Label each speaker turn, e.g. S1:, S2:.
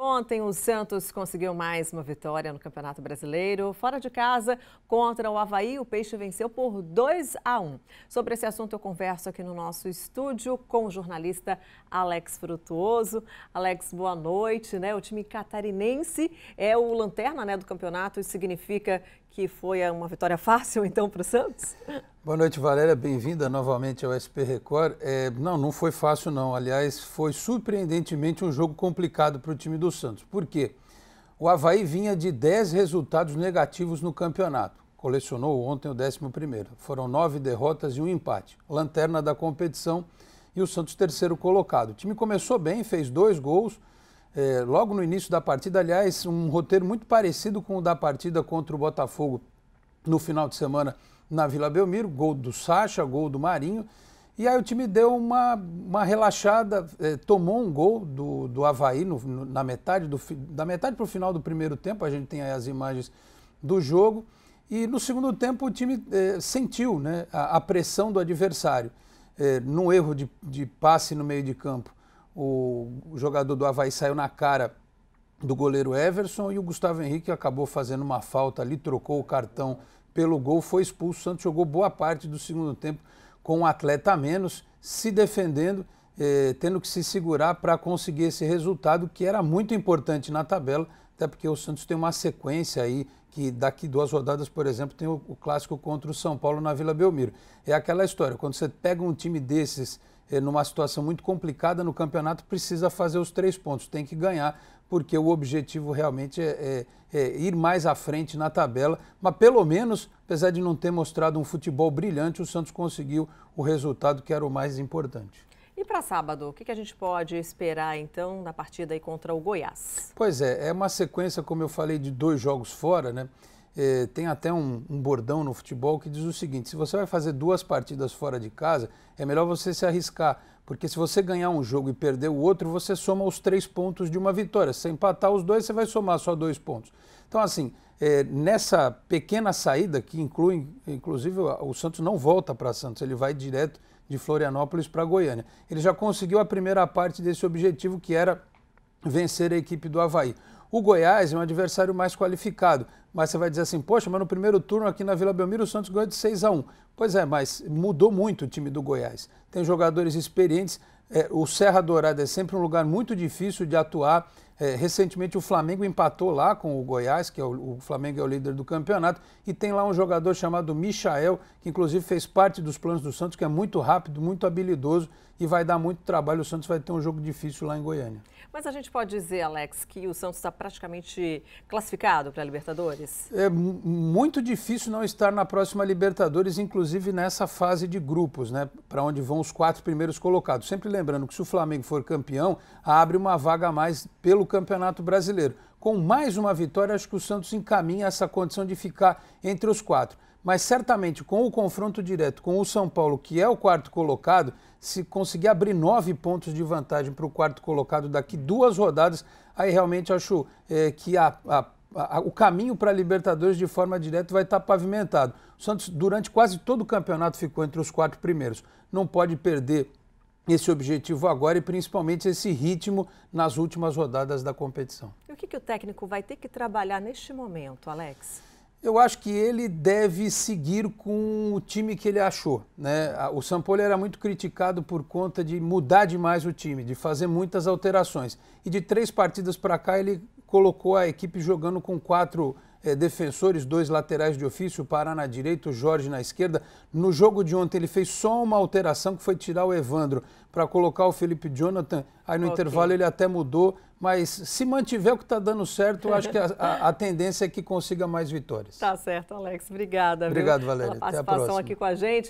S1: Ontem o Santos conseguiu mais uma vitória no Campeonato Brasileiro. Fora de casa, contra o Avaí, o Peixe venceu por 2-1. Sobre esse assunto eu converso aqui no nosso estúdio com o jornalista Alex Frutuoso. Alex, boa noite, né? O time catarinense é o lanterna, né, do campeonato. Isso significa que foi uma vitória fácil, então, para o Santos?
S2: Boa noite, Valéria. Bem-vinda novamente ao SP Record. Não foi fácil, não. Aliás, foi surpreendentemente um jogo complicado para o time do Santos. Por quê? O Avaí vinha de 10 resultados negativos no campeonato. Colecionou ontem o 11º. Foram 9 derrotas e um empate. Lanterna da competição e o Santos terceiro colocado. O time começou bem, fez 2 gols. Logo no início da partida, aliás, um roteiro muito parecido com o da partida contra o Botafogo no final de semana na Vila Belmiro, gol do Sacha, gol do Marinho, e aí o time deu uma relaxada, tomou um gol do Avaí da metade para o final do primeiro tempo, a gente tem aí as imagens do jogo, e no segundo tempo o time sentiu, né, a pressão do adversário, num erro de passe no meio de campo. O jogador do Avaí saiu na cara do goleiro Everson e o Gustavo Henrique acabou fazendo uma falta ali, trocou o cartão pelo gol, foi expulso. O Santos jogou boa parte do segundo tempo com um atleta a menos, se defendendo, tendo que se segurar para conseguir esse resultado que era muito importante na tabela, até porque o Santos tem uma sequência aí, que daqui 2 rodadas, por exemplo, tem o clássico contra o São Paulo na Vila Belmiro. É aquela história, quando você pega um time desses numa situação muito complicada no campeonato, precisa fazer os 3 pontos, tem que ganhar, porque o objetivo realmente é ir mais à frente na tabela, mas pelo menos, apesar de não ter mostrado um futebol brilhante, o Santos conseguiu o resultado que era o mais importante.
S1: E para sábado, o que a gente pode esperar então na partida aí contra o Goiás?
S2: Pois é uma sequência, como eu falei, de 2 jogos fora, né? Tem até um bordão no futebol que diz o seguinte: se você vai fazer 2 partidas fora de casa, é melhor você se arriscar, porque se você ganhar um jogo e perder o outro, você soma os 3 pontos de uma vitória. Se você empatar os 2, você vai somar só 2 pontos. Então, assim, nessa pequena saída, que inclui, inclusive, o Santos não volta para Santos, ele vai direto de Florianópolis para Goiânia. Ele já conseguiu a primeira parte desse objetivo, que era vencer a equipe do Avaí. O Goiás é um adversário mais qualificado, mas você vai dizer assim, poxa, mas no primeiro turno aqui na Vila Belmiro o Santos ganhou de 6-1. Pois é, mas mudou muito o time do Goiás. Tem jogadores experientes, o Serra Dourada é sempre um lugar muito difícil de atuar. Recentemente o Flamengo empatou lá com o Goiás, que o Flamengo é o líder do campeonato, e tem lá um jogador chamado Michael, que inclusive fez parte dos planos do Santos, que é muito rápido, muito habilidoso e vai dar muito trabalho. O Santos vai ter um jogo difícil lá em Goiânia.
S1: Mas a gente pode dizer, Alex, que o Santos está praticamente classificado para a Libertadores?
S2: É muito difícil não estar na próxima Libertadores, inclusive nessa fase de grupos, né, para onde vão os 4 primeiros colocados. Sempre lembrando que se o Flamengo for campeão, abre uma vaga a mais pelo Campeonato Brasileiro. Com mais uma vitória, acho que o Santos encaminha essa condição de ficar entre os 4. Mas certamente com o confronto direto com o São Paulo, que é o 4º colocado, se conseguir abrir 9 pontos de vantagem para o 4º colocado daqui 2 rodadas, aí realmente acho que o caminho para a Libertadores de forma direta vai estar pavimentado. O Santos durante quase todo o campeonato ficou entre os 4 primeiros. Não pode perder esse objetivo agora e principalmente esse ritmo nas últimas rodadas da competição.
S1: E o que o técnico vai ter que trabalhar neste momento, Alex?
S2: Eu acho que ele deve seguir com o time que ele achou, né? O Sampaoli era muito criticado por conta de mudar demais o time, de fazer muitas alterações. E de 3 partidas para cá ele colocou a equipe jogando com 4 defensores, 2 laterais de ofício, o Pará na direita, o Jorge na esquerda. No jogo de ontem ele fez só uma alteração, que foi tirar o Evandro para colocar o Felipe Jonathan. Aí no intervalo ele até mudou, mas se mantiver o que está dando certo, eu acho que a tendência é que consiga mais vitórias.
S1: Tá certo, Alex. Obrigada.
S2: Obrigado, Valéria.
S1: Pela participação aqui com a gente.